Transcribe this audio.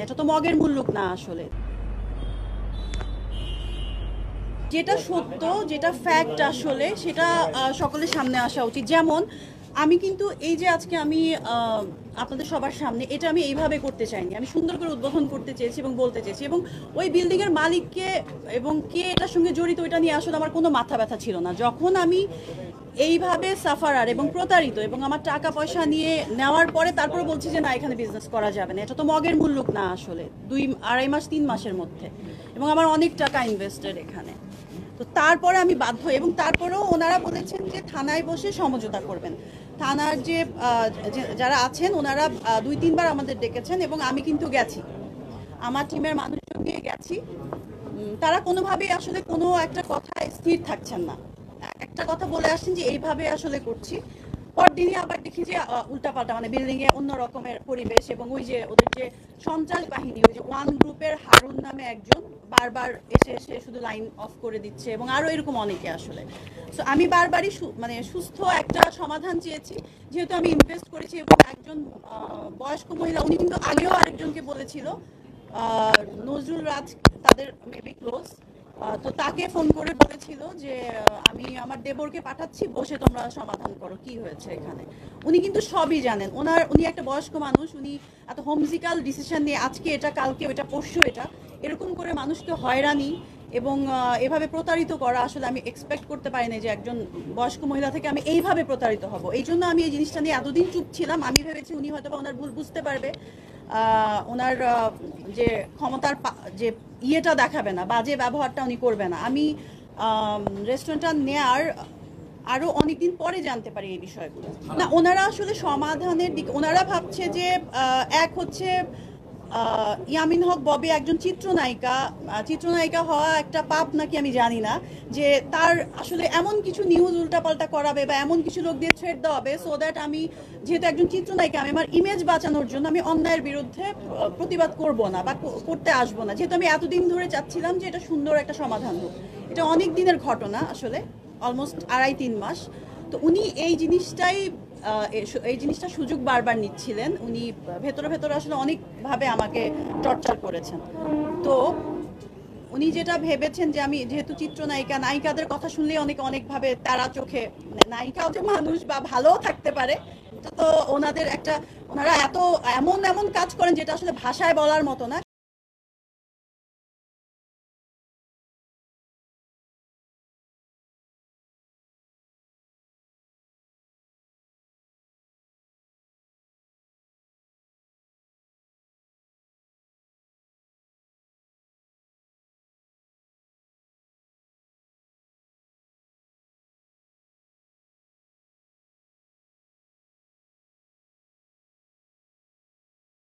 এটা তো মগের মুল্লুক না আসলে। যেটা সত্য, যেটা ফ্যাক্ট আসলে সেটা সকলের সামনে আসা উচিত। যেমন আমি কিন্তু এই যে আজকে আমি আপনাদের সবার সামনে এটা আমি এইভাবে করতে চাইনি, আমি সুন্দর করে উদ্বোধন করতে চেয়েছি এবং বলতে চেয়েছি, এবং ওই বিল্ডিংয়ের মালিককে এবং কে এটার সঙ্গে জড়িত ওইটা নিয়ে আসলে আমার কোনো মাথা ব্যথা ছিল না। যখন আমি এইভাবে সাফারার এবং প্রতারিত এবং আমার টাকা পয়সা নিয়ে নেওয়ার পরে তারপরে বলছি যে না এখানে বিজনেস করা যাবে না, এটা তো মগের মুল্লুক না আসলে। 2-2.5 মাস 3 মাসের মধ্যে, এবং আমার অনেক টাকা ইনভেস্টেড এখানে। তো তারপরে আমি বাধ্য, এবং তারপরেও ওনারা বলেছেন যে থানায় বসে সমঝোতা করবেন। থানার যে যারা আছেন ওনারা 2-3 বার আমাদের ডেকেছেন, এবং আমি কিন্তু গেছি, আমার টিমের মানুষজন নিয়ে গেছি। তারা কোনোভাবেই আসলে কোনো একটা কথায় স্থির থাকছেন না। একটা কথা বলে আসছেন যে এইভাবে আসলে করছি, পরদিনই আবার দেখি যে উল্টাপাল্টা, মানে বিল্ডিং এ অন্য রকমের পরিবেশ, এবং ওই যে ওদের যে সন্ত্রাস বাহিনী, ওই যে ওয়ান গ্রুপের হারুন নামে একজন বারবার এসে এসে শুধু লাইন অফ করে দিচ্ছে, এবং আরো এরকম অনেকে আসলে। সো আমি বারবারই মানে সুস্থ একটা সমাধান চেয়েছি, যেহেতু আমি ইনভেস্ট করেছি। এবং একজন বয়স্ক মহিলা, উনি কিন্তু আগেও আরেকজনকে বলেছিল, নজরুল রাজ, তাদের মেবি ক্লোজ, তো তাকে ফোন করে বলেছিল যে আমি আমার দেবরকে পাঠাচ্ছি, বসে তোমরা সমাধান করো কি হয়েছে এখানে। উনি কিন্তু সবই জানেন, উনি একটা বয়স্ক মানুষ, উনি এত হোমজিক্যাল ডিসিশন নিয়ে আজকে এটা কালকে ওটা পরশু এটা এরকম করে মানুষকে হয়রানি এবং এভাবে প্রতারিত করা আসলে আমি এক্সপেক্ট করতে পারিনি যে একজন বয়স্ক মহিলা থেকে আমি এইভাবে প্রতারিত হব। এই জন্য আমি এই জিনিসটা নিয়ে এতদিন চুপ ছিলাম। আমি ভেবেছি উনি হয়তো ওনার ভুল বুঝতে পারবে, ওনার যে ক্ষমতার যে ইয়েটা দেখাবে না, বাজে ব্যবহারটা উনি করবে না। আমি রেস্টুরেন্টটা নেয়ার আরো অনেকদিন পরে জানতে পারি এই বিষয়গুলো। না, ওনারা আসলে সমাধানের দিকে, ওনারা ভাবছে যে এক হচ্ছে ইয়ামিন হক ববি একজন চিত্রনায়িকা হওয়া একটা পাপ নাকি আমি জানি না, যে তার আসলে এমন কিছু নিউজ উল্টাপাল্টা করাবে বা এমন কিছু লোক দিয়ে থ্রেট দেওয়াবে, সো দ্যাট আমি যেহেতু একজন চিত্রনায়িকা, আমি আমার ইমেজ বাঁচানোর জন্য আমি অন্যায়ের বিরুদ্ধে প্রতিবাদ করব না বা করতে আসবো না, যেহেতু আমি এতদিন ধরে চাচ্ছিলাম যে এটা সুন্দর একটা সমাধান হোক। এটা অনেক দিনের ঘটনা আসলে, অলমোস্ট 2.5-3 মাস। তো উনি এই জিনিসটা সুযোগ বারবার নিচ্ছিলেন। উনি ভেতরে ভেতরে আসলে অনেকভাবে আমাকে টর্চার করেছেন। তো উনি যেটা ভেবেছেন যে আমি যেহেতু চিত্রনায়িকা, নায়িকাদের কথা শুনলেই অনেকভাবে তারা চোখে, নায়িকাও যে মানুষ বা ভালোও থাকতে পারে, এটা তো ওনাদের একটা, ওনারা এমন কাজ করেন যেটা আসলে ভাষায় বলার মতো না।